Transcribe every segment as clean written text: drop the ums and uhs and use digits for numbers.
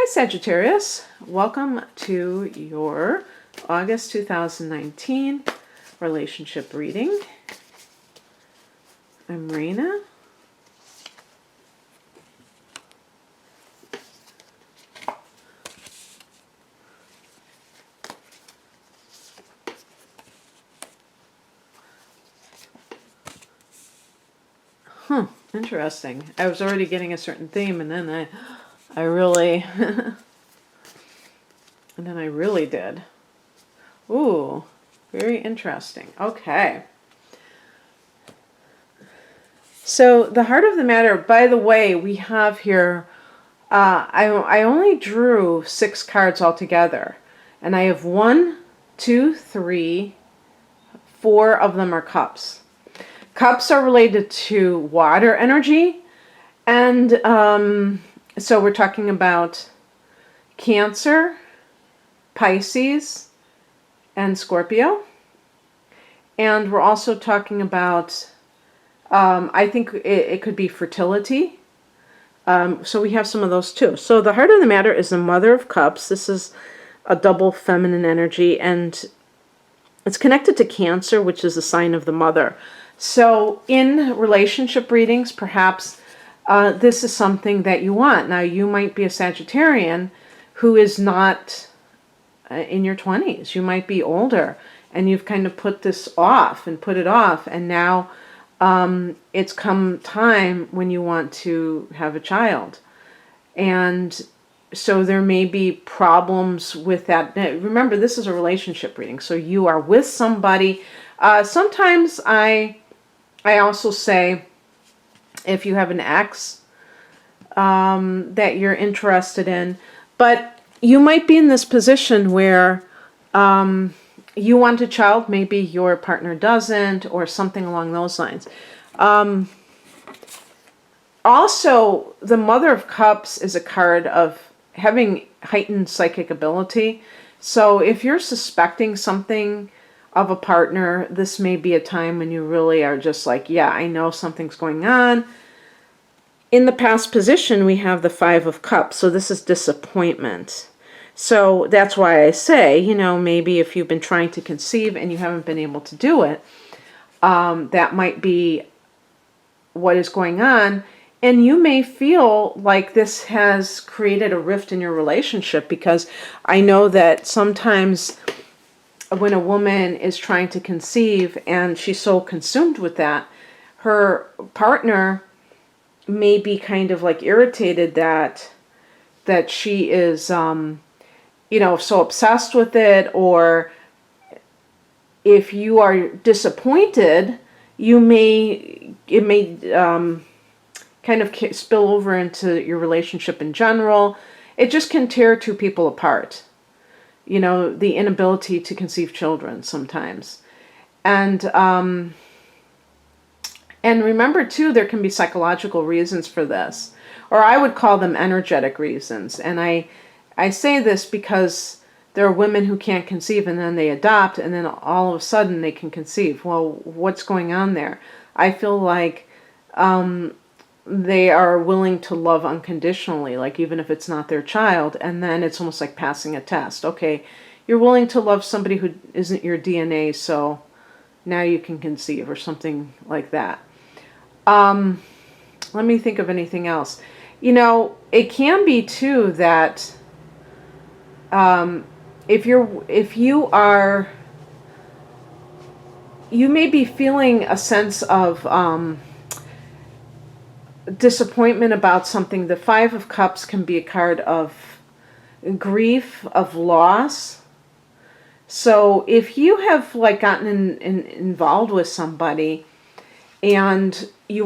Sagittarius, welcome to your August 2019 relationship reading. I'm Raina. Interesting. I was already getting a certain theme, and then I really and then I really did. Ooh, very interesting. Okay. So the heart of the matter, by the way, we have here, I only drew 6 cards altogether. And I have 1, 2, 3, 4 of them are cups. Cups are related to water energy. And so we're talking about Cancer, Pisces, and Scorpio. And we're also talking about, I think it could be fertility. So we have some of those too. So the heart of the matter is the Mother of Cups. This is a double feminine energy, and it's connected to Cancer, which is a sign of the mother. So in relationship readings, perhaps this is something that you want. Now, you might be a Sagittarian who is not in your 20s. You might be older, and you've kind of put this off and put it off, and now it's come time when you want to have a child. And so there may be problems with that. Now, remember, this is a relationship reading, so you are with somebody. Sometimes I also say, if you have an ex that you're interested in, but you might be in this position where you want a child, maybe your partner doesn't, or something along those lines. Also, the Mother of Cups is a card of having heightened psychic ability. So if you're suspecting something of a partner, this may be a time when you really are just like, yeah, I know something's going on. In the past position, we have the 5 of Cups. So this is disappointment. So that's why I say, maybe if you've been trying to conceive and you haven't been able to do it, that might be what is going on. And you may feel like this has created a rift in your relationship, because I know that sometimes when a woman is trying to conceive and she's so consumed with that, her partner may be kind of like irritated that she is, so obsessed with it. Or if you are disappointed, it may kind of spill over into your relationship in general. It just can tear 2 people apart. The inability to conceive children sometimes. And remember too, there can be psychological reasons for this, or I would call them energetic reasons. And I say this because there are women who can't conceive and then they adopt, and then all of a sudden they can conceive. Well, what's going on there? I feel like they are willing to love unconditionally, like even if it's not their child, and then it's almost like passing a test. Okay, you're willing to love somebody who isn't your DNA, so now you can conceive, or something like that. Let me think of anything else. It can be too that you may be feeling a sense of disappointment about something. The 5 of Cups can be a card of grief, of loss. So if you have gotten involved with somebody and they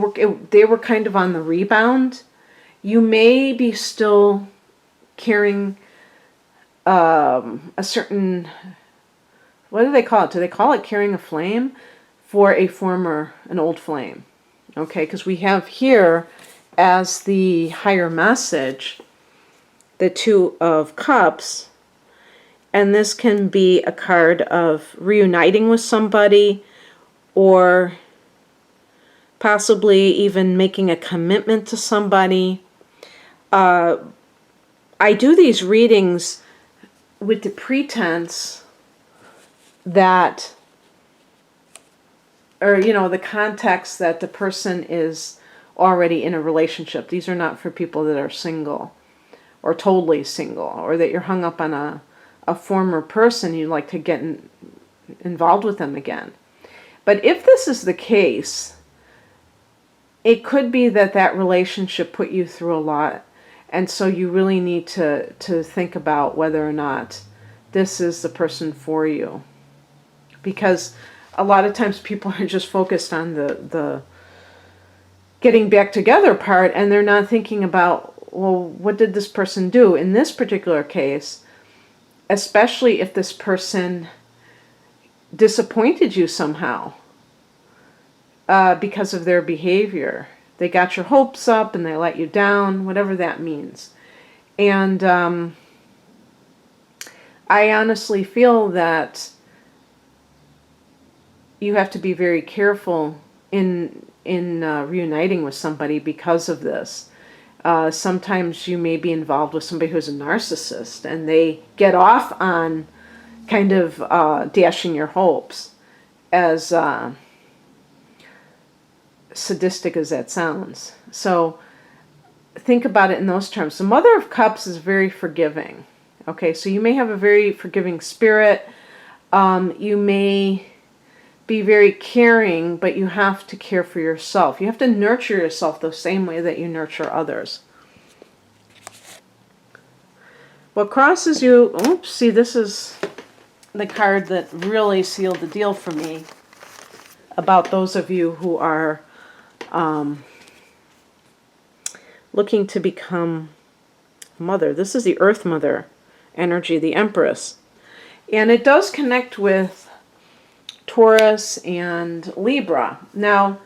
were kind of on the rebound, you may be still carrying a certain, what do they call it? Do they call it carrying a flame for an old flame? Okay, because we have here as the higher message, the 2 of Cups, and this can be a card of reuniting with somebody, or possibly even making a commitment to somebody. I do these readings with the pretense that, or, the context that the person is already in a relationship. These are not for people that are single or totally single, or that you're hung up on a former person, you'd like to get involved with them again. But if this is the case, it could be that relationship put you through a lot, and so you really need to think about whether or not this is the person for you. Because a lot of times people are just focused on the getting back together part, and they're not thinking about, well, what did this person do? In this particular case, especially if this person disappointed you somehow because of their behavior. They got your hopes up and they let you down, whatever that means. And I honestly feel that you have to be very careful in reuniting with somebody because of this. Sometimes you may be involved with somebody who's a narcissist, and they get off on kind of dashing your hopes, as sadistic as that sounds. So think about it in those terms. The Mother of Cups is very forgiving. Okay, so you may have a very forgiving spirit. You may be very caring, but you have to care for yourself. You have to nurture yourself the same way that you nurture others. What crosses you... Oops, see, this is the card that really sealed the deal for me about those of you who are looking to become mother. This is the Earth Mother energy, the Empress. And it does connect with Taurus and Libra. Now,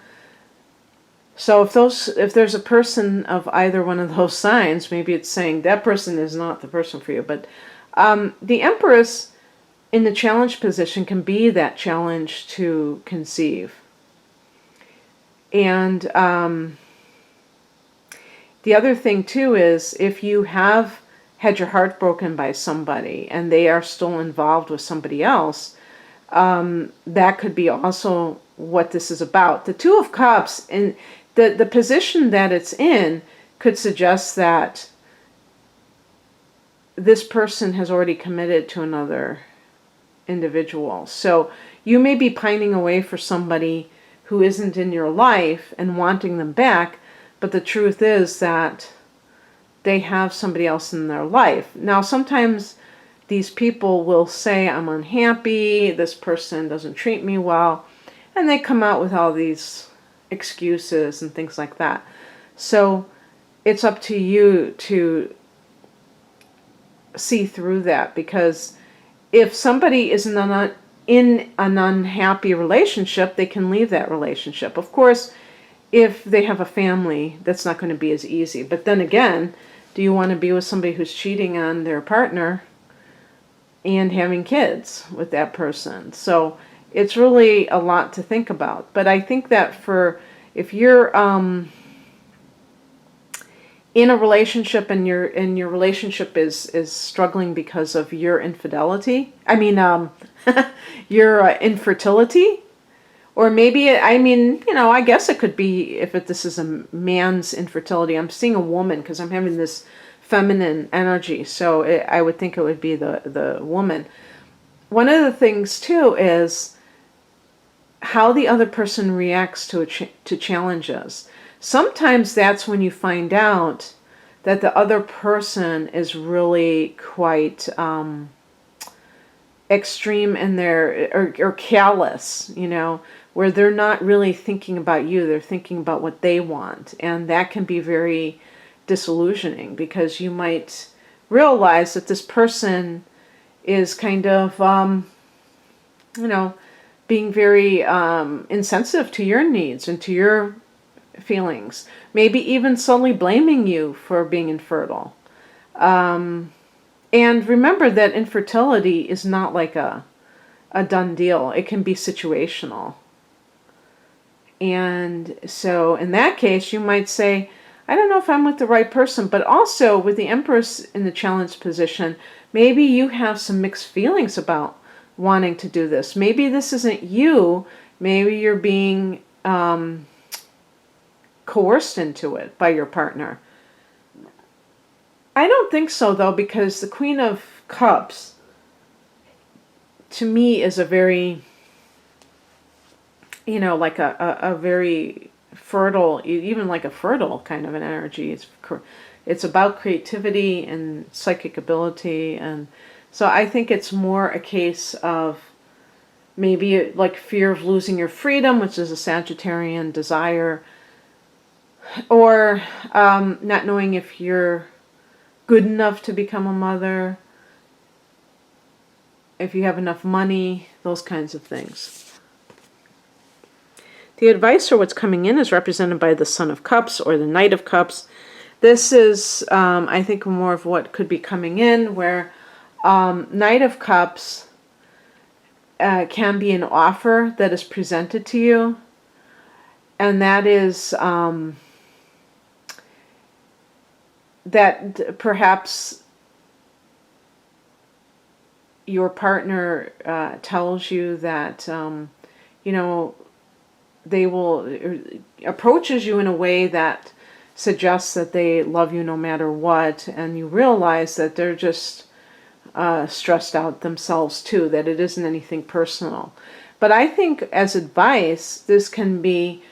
so if there's a person of either one of those signs, maybe it's saying that person is not the person for you. But the Empress in the challenge position can be that challenge to conceive. And the other thing too is, if you have had your heart broken by somebody and they are still involved with somebody else, that could be also what this is about. The Two of Cups, in the position that it's in, could suggest that this person has already committed to another individual. So you may be pining away for somebody who isn't in your life and wanting them back, but the truth is that they have somebody else in their life. Now, sometimes these people will say, I'm unhappy, this person doesn't treat me well, and they come out with all these excuses and things like that. So it's up to you to see through that, because if somebody is in an unhappy relationship, they can leave that relationship. Of course, if they have a family, that's not going to be as easy. But then again, do you want to be with somebody who's cheating on their partner and having kids with that person? So it's really a lot to think about. But I think that if you're in a relationship and your relationship is struggling because of your infidelity, your infertility, or maybe, I guess it could be, this is a man's infertility. I'm seeing a woman because I'm having this feminine energy, so I would think it would be the woman. One of the things too is how the other person reacts to challenges. Sometimes that's when you find out that the other person is really quite extreme in or callous, where they're not really thinking about you, they're thinking about what they want. And that can be very disillusioning, because you might realize that this person is kind of, being very insensitive to your needs and to your feelings, maybe even subtly blaming you for being infertile. And remember that infertility is not like a done deal. It can be situational. And so in that case, you might say, I don't know if I'm with the right person. But also with the Empress in the challenge position, maybe you have some mixed feelings about wanting to do this. Maybe this isn't you. Maybe you're being coerced into it by your partner. I don't think so, though, because the Queen of Cups, to me, is a very, like a very fertile, even like a fertile kind of an energy. It's about creativity and psychic ability. And so I think it's more a case of maybe like fear of losing your freedom, which is a Sagittarian desire, or not knowing if you're good enough to become a mother, if you have enough money, those kinds of things. The advice or what's coming in is represented by the Son of Cups or the Knight of Cups. This is, I think, more of what could be coming in, where Knight of Cups can be an offer that is presented to you, and that is that perhaps your partner tells you that, they will approaches you in a way that suggests that they love you no matter what, and you realize that they're just stressed out themselves too, that it isn't anything personal. But I think as advice, this can be,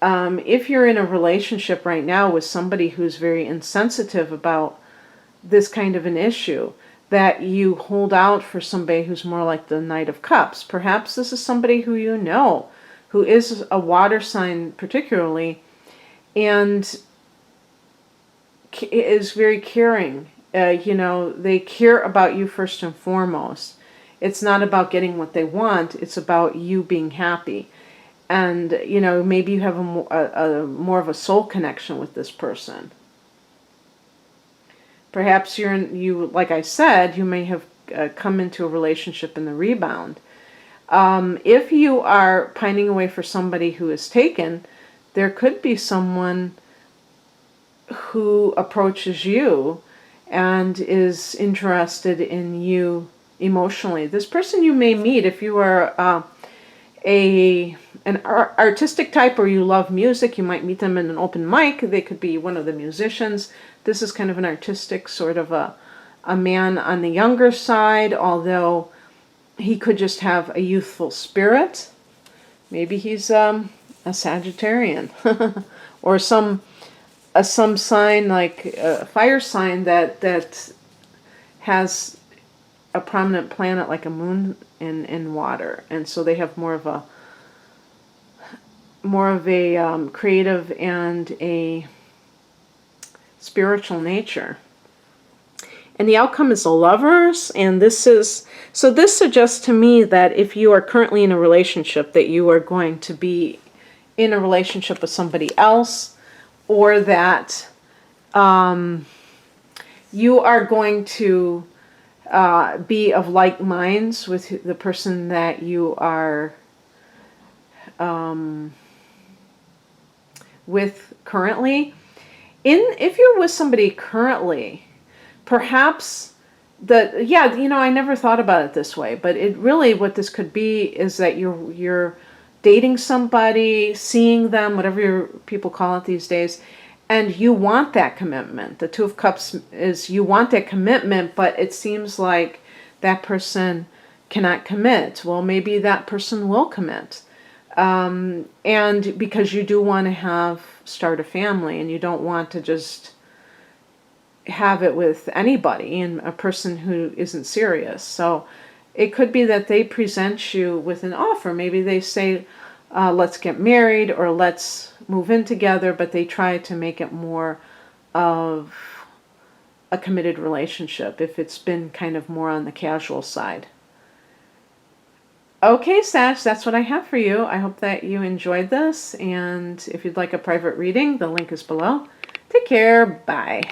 if you're in a relationship right now with somebody who's very insensitive about this kind of an issue, that you hold out for somebody who's more like the Knight of Cups. Perhaps this is somebody who you know, who is a water sign particularly, and is very caring. They care about you first and foremost. It's not about getting what they want, it's about you being happy. And, maybe you have a more of a soul connection with this person. Perhaps like I said, you may have come into a relationship in the rebound. If you are pining away for somebody who is taken, there could be someone who approaches you and is interested in you emotionally. This person you may meet if you are an artistic type, or you love music, you might meet them in an open mic. They could be one of the musicians. This is kind of an artistic sort of a man on the younger side, although he could just have a youthful spirit. Maybe he's a Sagittarian or some sign like a fire sign that has a prominent planet like a moon in water, and so they have more of a creative and a spiritual nature. And the outcome is the Lovers, and this suggests to me that if you are currently in a relationship, that you are going to be in a relationship with somebody else, or that you are going to be of like minds with the person that you are with currently. If you're with somebody currently, perhaps I never thought about it this way, but it really, what this could be is that you're dating somebody, seeing them, whatever people call it these days, and you want that commitment. The Two of Cups is you want that commitment, but it seems like that person cannot commit. Well, maybe that person will commit. And because you do want to start a family, and you don't want to just have it with anybody and a person who isn't serious. So it could be that they present you with an offer. Maybe they say, let's get married, or let's move in together, but they try to make it more of a committed relationship if it's been kind of more on the casual side. Okay, Sag, that's what I have for you. I hope that you enjoyed this, and if you'd like a private reading, the link is below. Take care. Bye.